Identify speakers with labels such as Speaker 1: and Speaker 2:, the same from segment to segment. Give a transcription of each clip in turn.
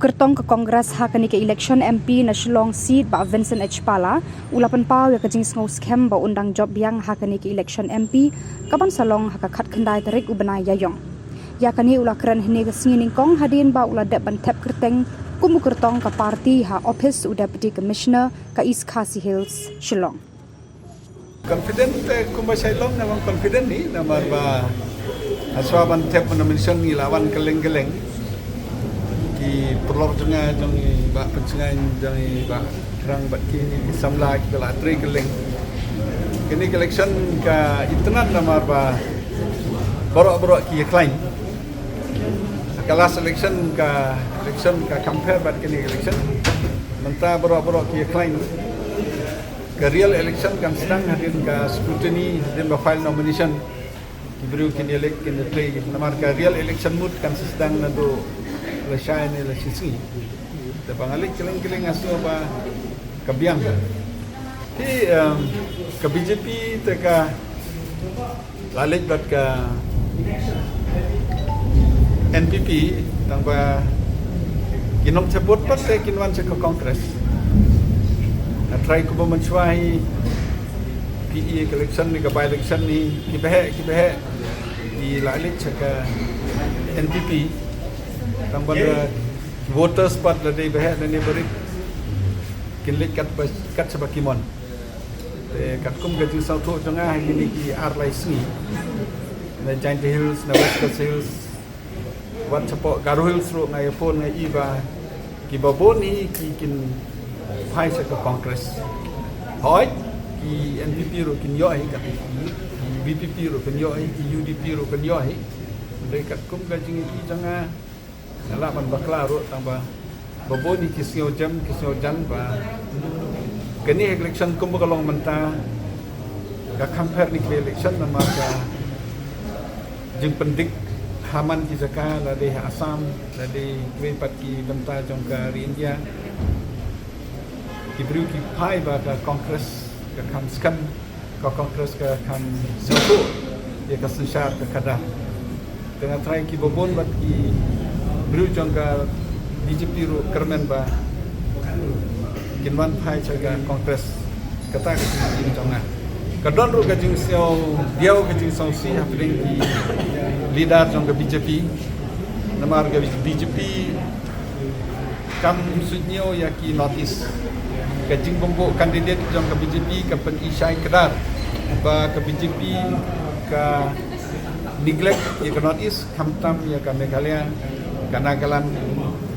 Speaker 1: Bukertong ke Kongres hakani ke election MP na Shillong seat ba Vincent H. Pala ulapan pau ya kajing ngau scam ba undang job yang hakani ke election MP kaban salong haka khat khandai tarik ubanai yayong ya kani ula kran hini ke singing kong hadin ba ula dep ban tap kerteng ku Bukertong ke parti ha office u deputy commissioner ka East Khasi Hills Shillong
Speaker 2: confident kumba Shillong namang confident ni namar ba aswa ban tap nomination ni lawan keleng-keleng ki perlu tengah jang ba pencengan jang ba kerang bat kini samla kita la tri keleng kini election ka internet namar ba borok-borok ki klaim last election ka compare bat kini election mentah borok-borok ki klaim ke real election kan sedang hadir ka scrutiny dan ba file nomination diberi kini elek kini tri namar ka real election mood kan sedang nado lesai ni lesisi. Tapi alik keleng-keleng asal apa kebiang. Di ke BJP teka alik buat ke NPP tanpa kinom sebut pas saya kinwan ke Kongres. Try kuba mencuai PE election ni ke by election ni kibeh di alik ke NPP tambah voters part ladai behat dan dia beri kinlik kat sebakimon kat kum gaji sautu tengah ini ki RLC na Giant Hills na West Coast Hills wat support Garo Hills ro ngai phone ngai iba ki baboni ki kin phai sa ke Congress hoi ki NPP ro kin yoi kat BPP ro kin yoi ki UDP ro kin yoi dekat kum gaji ni tengah Nala man bakla ro tambah baboni kisio jan ba kini election kum kalong menta ka compare ni election nama ka jeng pendik haman ki zaka la de Assam la de kwe pat ki menta jong ka India ki bru ki pai ba ka Congress ka kam skan ka Congress ka kam zoko ya ka sensyar ka kada dengan try ki babon bat ki bru jongga BJP ru kermen ba kinwan phai chaga Congress kata ke jing jonga kadon ru gajing seo diau gajing song si hapring ki leader jongga BJP namar ga BJP kam sunyo ya ki notice gajing bombo kandidat jongga BJP ka pen Ishai Kedar ba ke BJP ka neglect ya ka notice kamtam ya ka Meghalaya Kanagalan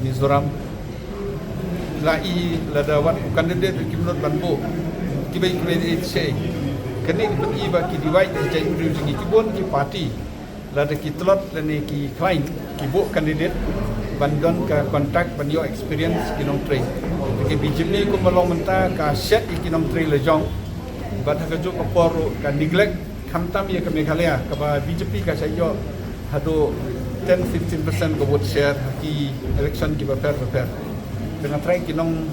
Speaker 2: Mizoram lai ladawan kandidat kimnot banbo kibai HC kene ki ba ki divide jai uji kibon ki party lada ki tlot lene ki client ki bo kandidat bandon ka contact ban yo experience kinong train ki BJP ko malong menta ka set kinong train lejong bat ka jo ka poro ka neglect khamtam ye ka Meghalaya ka ba BJP ka sayo hado 10-15% ke vote share ki election ki prepare dengan try kinong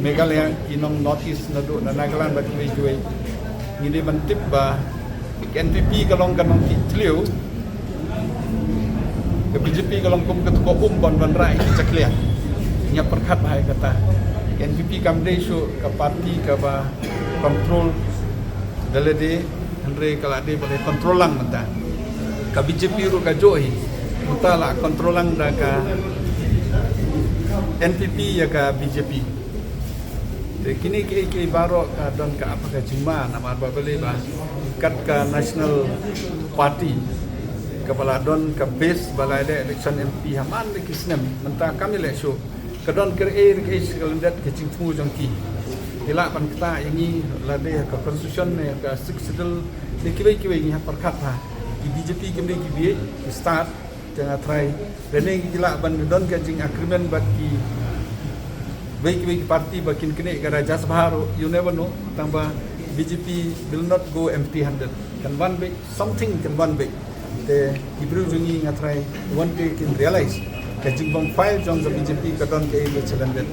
Speaker 2: Meghalaya kinong notice nado na Nagaland ba ki juai ngini bantip ba NPP kalong kanong titlio ke BJP kalong kum ketua ban rai caklia nya perkat hai kata NPP kamde show ke parti ke ba control dalade andre kalade boleh kontrolang menta ke BJP ru ka joi Mutala kontrolang da ka NPP ya ka BJP. Kini ke baro ka don ka apa ka cuma nama ba bele ba kat ka National Party kepala don ka base balai da election MP haman de kisnem menta kami le show ka don ke kalendat ke cingfu jongki. Ila pan kita ini lade ka constitution ne ka sixdel de kiwe ni ha perkat ha. Di BJP kemde ki bi start jangan try dan yang gila bandon gajing agreement bagi baik parti bakin kene ke Raja Sabharo you never know tambah BJP will not go empty-handed can one big something can one big the Hebrew jungi ngatrai one day can realize gajing bang file jong BJP kadon ke ile challenge